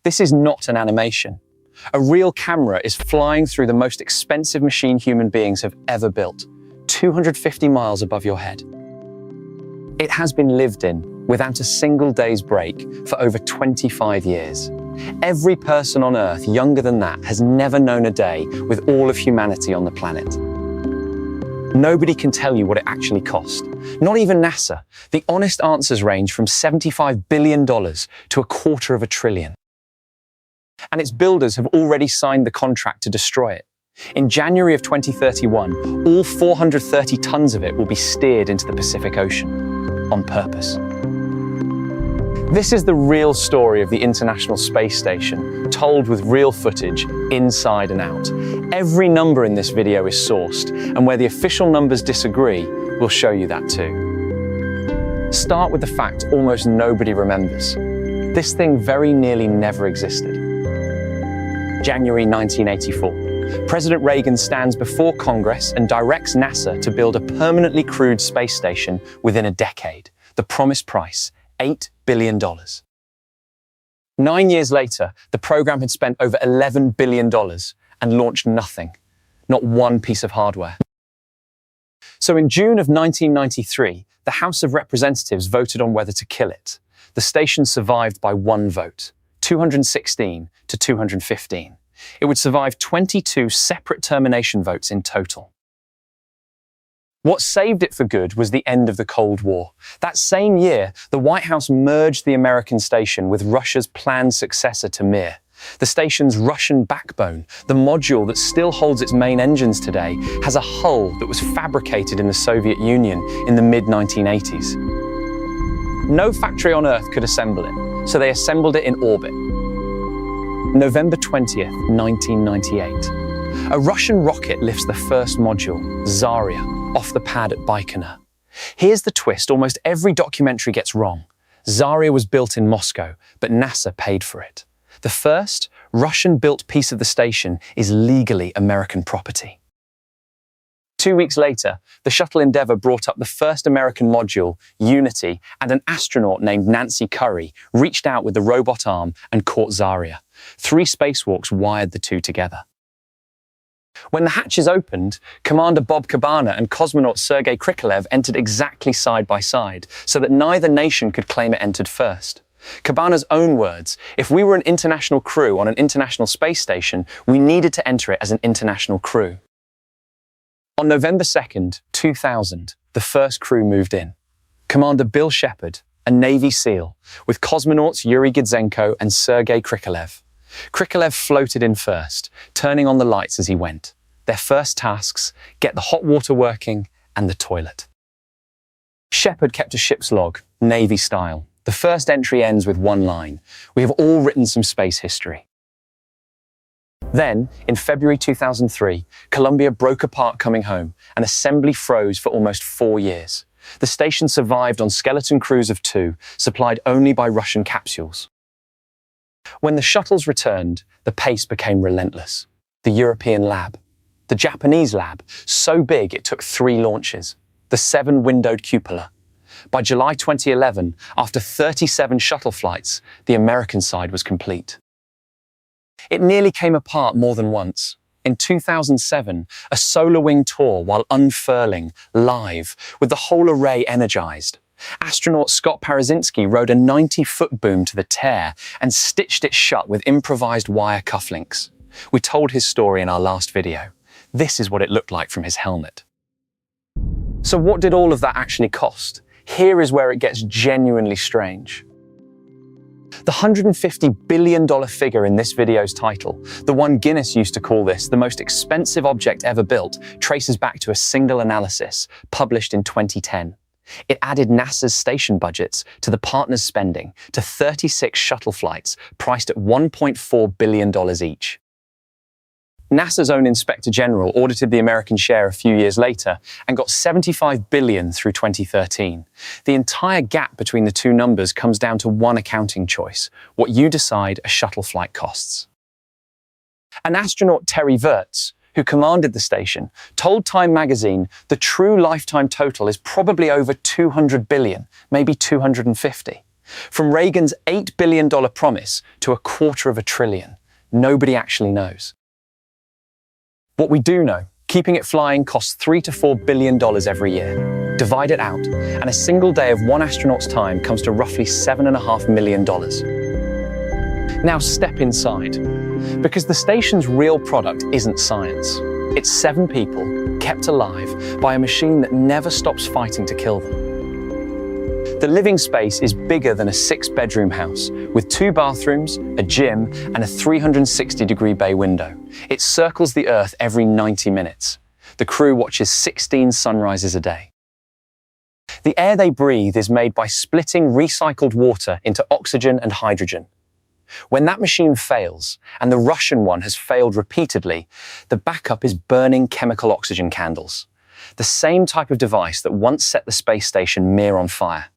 This is not an animation. A real camera is flying through the most expensive machine human beings have ever built, 250 miles above your head. It has been lived in without a single day's break for over 25 years. Every person on Earth younger than that has never known a day with all of humanity on the planet. Nobody can tell you what it actually cost. Not even NASA. The honest answers range from $75 billion to $250 billion. And its builders have already signed the contract to destroy it. In January of 2031, all 430 tons of it will be steered into the Pacific Ocean, on purpose. This is the real story of the International Space Station, told with real footage, inside and out. Every number in this video is sourced, and where the official numbers disagree, we'll show you that too. Start with the fact almost nobody remembers. This thing very nearly never existed. January 1984. President Reagan stands before Congress and directs NASA to build a permanently crewed space station within a decade. The promised price, $8 billion. 9 years later, the program had spent over $11 billion and launched nothing, not one piece of hardware. So in June of 1993, the House of Representatives voted on whether to kill it. The station survived by one vote, 216 to 215. It would survive 22 separate termination votes in total. What saved it for good was the end of the Cold War. That same year, the White House merged the American station with Russia's planned successor to Mir. The station's Russian backbone, the module that still holds its main engines today, has a hull that was fabricated in the Soviet Union in the mid-1980s. No factory on Earth could assemble it, so they assembled it in orbit. November 20th, 1998. A Russian rocket lifts the first module, Zarya, off the pad at Baikonur. Here's the twist almost every documentary gets wrong. Zarya was built in Moscow, but NASA paid for it. The first Russian-built piece of the station is legally American property. 2 weeks later, the shuttle Endeavour brought up the first American module, Unity, and an astronaut named Nancy Curry reached out with the robot arm and caught Zarya. 3 spacewalks wired the two together. When the hatches opened, Commander Bob Cabana and cosmonaut Sergei Krikalev entered exactly side by side, so that neither nation could claim it entered first. Cabana's own words, if we were an international crew on an international space station, we needed to enter it as an international crew. On November 2nd, 2000, the first crew moved in. Commander Bill Shepard, a Navy SEAL, with cosmonauts Yuri Gidzenko and Sergei Krikalev. Krikalev floated in first, turning on the lights as he went. Their first tasks, get the hot water working and the toilet. Shepard kept a ship's log, Navy style. The first entry ends with one line. We have all written some space history. Then, in February 2003, Columbia broke apart coming home and assembly froze for almost 4 years. The station survived on skeleton crews of 2, supplied only by Russian capsules. When the shuttles returned, the pace became relentless. The European lab, the Japanese lab, so big it took 3 launches, the 7-windowed cupola. By July 2011, after 37 shuttle flights, the American side was complete. It nearly came apart more than once. In 2007, a solar wing tour while unfurling, live, with the whole array energized. Astronaut Scott Parazynski rode a 90-foot boom to the tear and stitched it shut with improvised wire cufflinks. We told his story in our last video. This is what it looked like from his helmet. So what did all of that actually cost? Here is where it gets genuinely strange. The $150 billion figure in this video's title, the one Guinness used to call this the most expensive object ever built, traces back to a single analysis published in 2010. It added NASA's station budgets to the partners' spending to 36 shuttle flights priced at $1.4 billion each. NASA's own Inspector General audited the American share a few years later and got $75 billion through 2013. The entire gap between the two numbers comes down to one accounting choice: what you decide a shuttle flight costs. An astronaut, Terry Virts, who commanded the station, told Time magazine the true lifetime total is probably over 200 billion, maybe 250. From Reagan's $8 billion promise to $250 billion, nobody actually knows. What we do know, keeping it flying costs $3 to $4 billion every year. Divide it out, and a single day of one astronaut's time comes to roughly $7.5 million. Now step inside, because the station's real product isn't science. It's 7 people kept alive by a machine that never stops fighting to kill them. The living space is bigger than a 6-bedroom house, with 2 bathrooms, a gym, and a 360-degree bay window. It circles the Earth every 90 minutes. The crew watches 16 sunrises a day. The air they breathe is made by splitting recycled water into oxygen and hydrogen. When that machine fails, and the Russian one has failed repeatedly, the backup is burning chemical oxygen candles, the same type of device that once set the space station Mir on fire.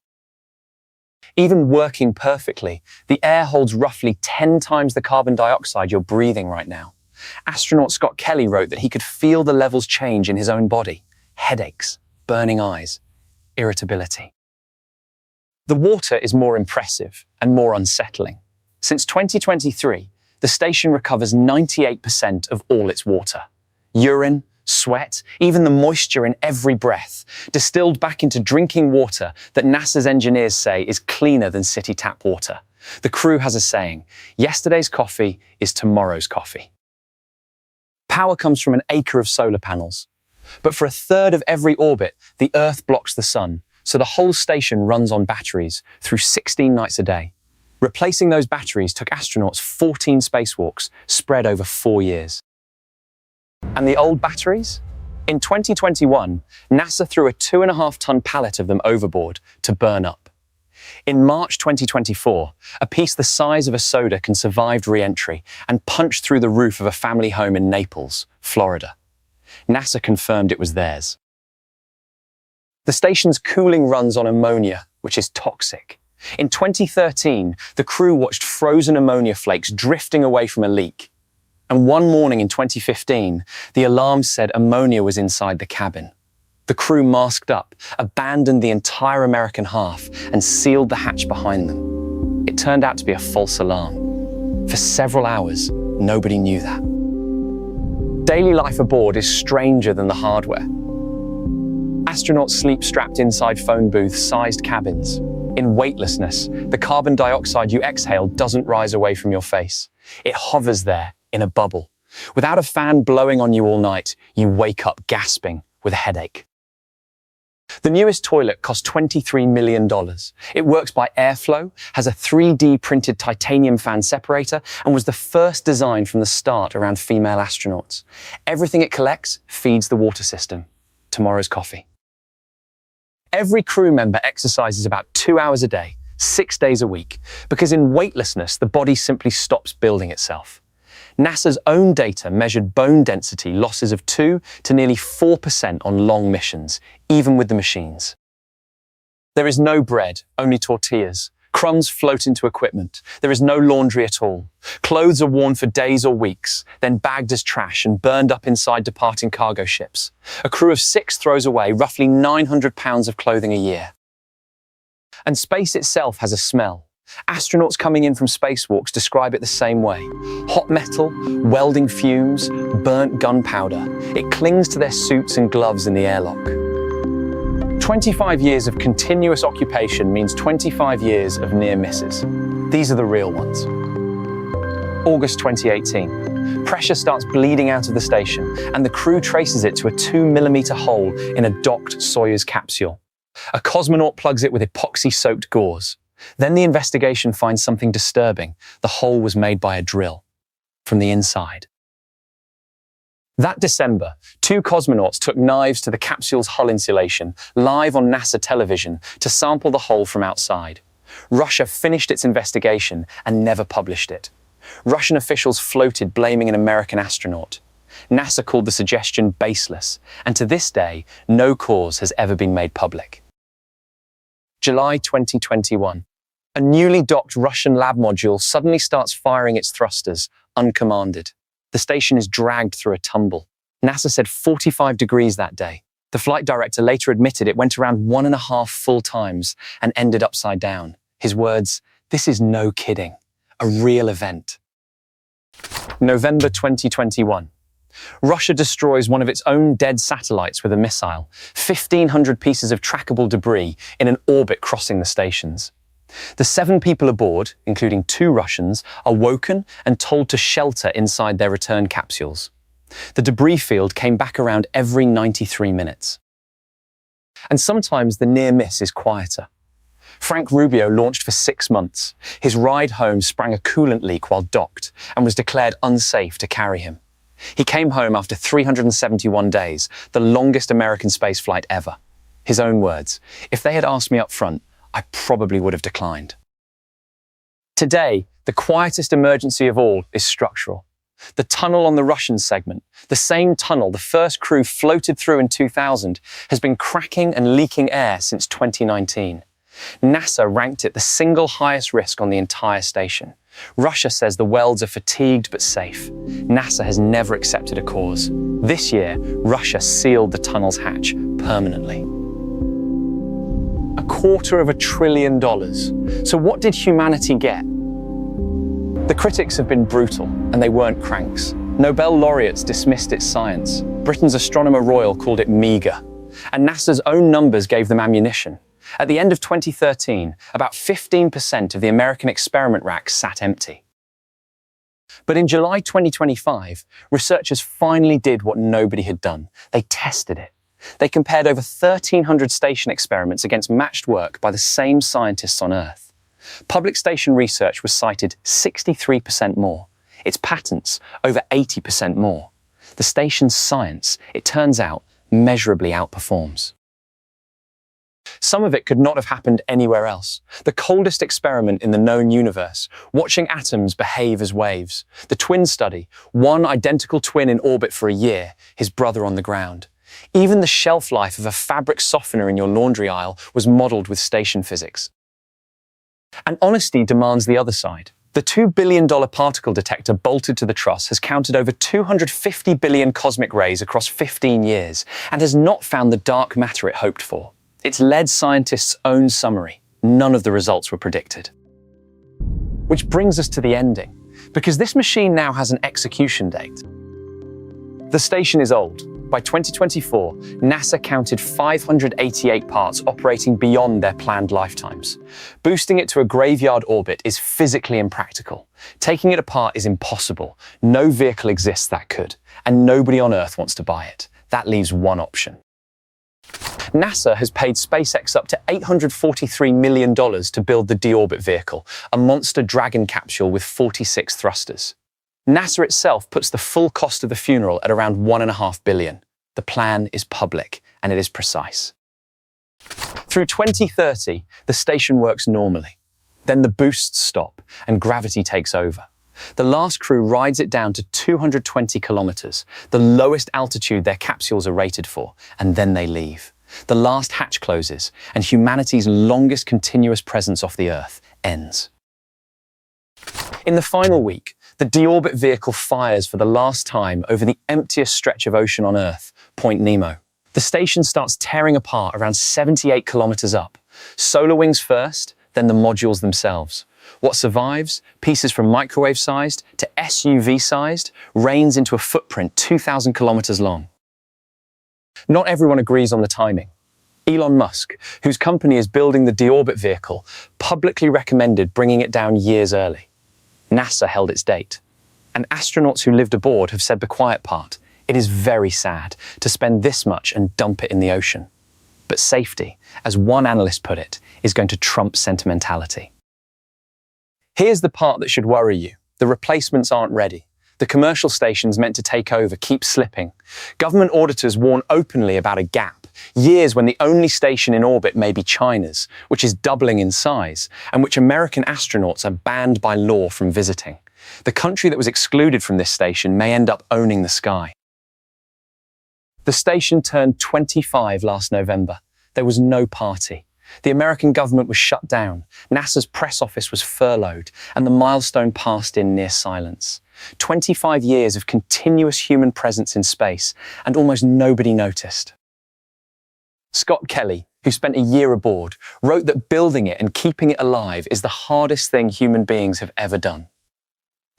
Even working perfectly, the air holds roughly 10 times the carbon dioxide you're breathing right now. Astronaut Scott Kelly wrote that he could feel the levels change in his own body: headaches, burning eyes, irritability. The water is more impressive and more unsettling. Since 2023, the station recovers 98% of all its water. Urine, sweat, even the moisture in every breath, distilled back into drinking water that NASA's engineers say is cleaner than city tap water. The crew has a saying: yesterday's coffee is tomorrow's coffee. Power comes from an acre of solar panels. But for a third of every orbit, the Earth blocks the sun, so the whole station runs on batteries through 16 nights a day. Replacing those batteries took astronauts 14 spacewalks spread over 4 years. And the old batteries? In 2021, NASA threw a 2.5-ton pallet of them overboard to burn up. In March 2024, a piece the size of a soda can survive re-entry and punched through the roof of a family home in Naples, Florida. NASA confirmed it was theirs. The station's cooling runs on ammonia, which is toxic. In 2013, the crew watched frozen ammonia flakes drifting away from a leak. And one morning in 2015, the alarm said ammonia was inside the cabin. The crew masked up, abandoned the entire American half, and sealed the hatch behind them. It turned out to be a false alarm. For several hours, nobody knew that. Daily life aboard is stranger than the hardware. Astronauts sleep strapped inside phone booth-sized cabins. In weightlessness, the carbon dioxide you exhale doesn't rise away from your face. It hovers there in a bubble. Without a fan blowing on you all night, you wake up gasping with a headache. The newest toilet costs $23 million. It works by airflow, has a 3D printed titanium fan separator, and was the first design from the start around female astronauts. Everything it collects feeds the water system. Tomorrow's coffee. Every crew member exercises about 2 hours a day, 6 days a week, because in weightlessness, the body simply stops building itself. NASA's own data measured bone density losses of 2 to nearly 4% on long missions, even with the machines. There is no bread, only tortillas. Crumbs float into equipment. There is no laundry at all. Clothes are worn for days or weeks, then bagged as trash and burned up inside departing cargo ships. A crew of 6 throws away roughly 900 pounds of clothing a year. And space itself has a smell. Astronauts coming in from spacewalks describe it the same way. Hot metal, welding fumes, burnt gunpowder. It clings to their suits and gloves in the airlock. 25 years of continuous occupation means 25 years of near misses. These are the real ones. August 2018. Pressure starts bleeding out of the station, and the crew traces it to a 2-millimeter hole in a docked Soyuz capsule. A cosmonaut plugs it with epoxy-soaked gauze. Then the investigation finds something disturbing. The hole was made by a drill from the inside. That December, 2 cosmonauts took knives to the capsule's hull insulation live on NASA television to sample the hole from outside. Russia finished its investigation and never published it. Russian officials floated blaming an American astronaut. NASA called the suggestion baseless, and to this day, no cause has ever been made public. July 2021. A newly docked Russian lab module suddenly starts firing its thrusters, uncommanded. The station is dragged through a tumble. NASA said 45 degrees that day. The flight director later admitted it went around 1.5 full times and ended upside down. His words, "This is no kidding, a real event." November 2021. Russia destroys one of its own dead satellites with a missile, 1,500 pieces of trackable debris in an orbit crossing the stations. The 7 people aboard, including 2 Russians, are woken and told to shelter inside their return capsules. The debris field came back around every 93 minutes. And sometimes the near miss is quieter. Frank Rubio launched for 6 months. His ride home sprang a coolant leak while docked and was declared unsafe to carry him. He came home after 371 days, the longest American spaceflight ever. His own words, "If they had asked me up front, I probably would have declined." Today, the quietest emergency of all is structural. The tunnel on the Russian segment, the same tunnel the first crew floated through in 2000, has been cracking and leaking air since 2019. NASA ranked it the single highest risk on the entire station. Russia says the welds are fatigued but safe. NASA has never accepted a cause. This year, Russia sealed the tunnel's hatch permanently. $250 billion. So what did humanity get? The critics have been brutal, and they weren't cranks. Nobel laureates dismissed its science. Britain's Astronomer Royal called it meagre. And NASA's own numbers gave them ammunition. At the end of 2013, about 15% of the American experiment racks sat empty. But in July 2025, researchers finally did what nobody had done. They tested it. They compared over 1,300 station experiments against matched work by the same scientists on Earth. Public station research was cited 63% more. Its patents, over 80% more. The station's science, it turns out, measurably outperforms. Some of it could not have happened anywhere else. The coldest experiment in the known universe, watching atoms behave as waves. The twin study, one identical twin in orbit for a year, his brother on the ground. Even the shelf life of a fabric softener in your laundry aisle was modeled with station physics. And honesty demands the other side. The $2 billion particle detector bolted to the truss has counted over 250 billion cosmic rays across 15 years and has not found the dark matter it hoped for. It's led scientists' own summary. None of the results were predicted. Which brings us to the ending, because this machine now has an execution date. The station is old. By 2024, NASA counted 588 parts operating beyond their planned lifetimes. Boosting it to a graveyard orbit is physically impractical. Taking it apart is impossible. No vehicle exists that could, and nobody on Earth wants to buy it. That leaves one option. NASA has paid SpaceX up to $843 million to build the deorbit vehicle, a monster Dragon capsule with 46 thrusters. NASA itself puts the full cost of the funeral at around $1.5 billion. The plan is public, and it is precise. Through 2030, the station works normally. Then the boosts stop, and gravity takes over. The last crew rides it down to 220 kilometers, the lowest altitude their capsules are rated for, and then they leave. The last hatch closes, and humanity's longest continuous presence off the Earth ends. In the final week, the deorbit vehicle fires for the last time over the emptiest stretch of ocean on Earth, Point Nemo. The station starts tearing apart around 78 kilometers up. Solar wings first, then the modules themselves. What survives, pieces from microwave-sized to SUV-sized, rains into a footprint 2,000 kilometers long. Not everyone agrees on the timing. Elon Musk, whose company is building the deorbit vehicle, publicly recommended bringing it down years early. NASA held its date. And astronauts who lived aboard have said the quiet part. It is very sad to spend this much and dump it in the ocean. But safety, as one analyst put it, is going to trump sentimentality. Here's the part that should worry you. The replacements aren't ready. The commercial stations meant to take over keep slipping. Government auditors warn openly about a gap, years when the only station in orbit may be China's, which is doubling in size, and which American astronauts are banned by law from visiting. The country that was excluded from this station may end up owning the sky. The station turned 25 last November. There was no party. The American government was shut down, NASA's press office was furloughed, and the milestone passed in near silence. 25 years of continuous human presence in space, and almost nobody noticed. Scott Kelly, who spent a year aboard, wrote that building it and keeping it alive is the hardest thing human beings have ever done.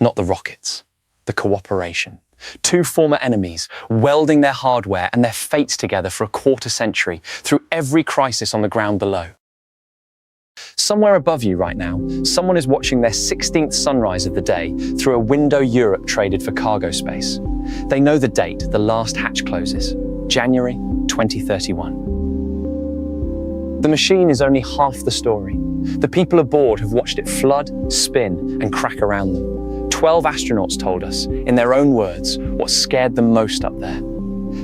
Not the rockets, the cooperation. Two former enemies welding their hardware and their fates together for a quarter century through every crisis on the ground below. Somewhere above you right now, someone is watching their 16th sunrise of the day through a window Europe traded for cargo space. They know the date the last hatch closes, January 2031. The machine is only half the story. The people aboard have watched it flood, spin, and crack around them. 12 astronauts told us, in their own words, what scared them most up there.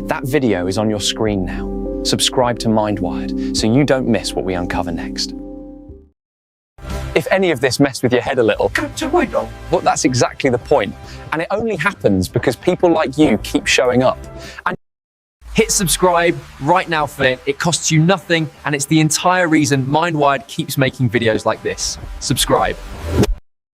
That video is on your screen now. Subscribe to MindWired so you don't miss what we uncover next. If any of this messed with your head a little, well, that's exactly the point. And it only happens because people like you keep showing up. And hit subscribe right now for it. It costs you nothing, and it's the entire reason MindWired keeps making videos like this. Subscribe.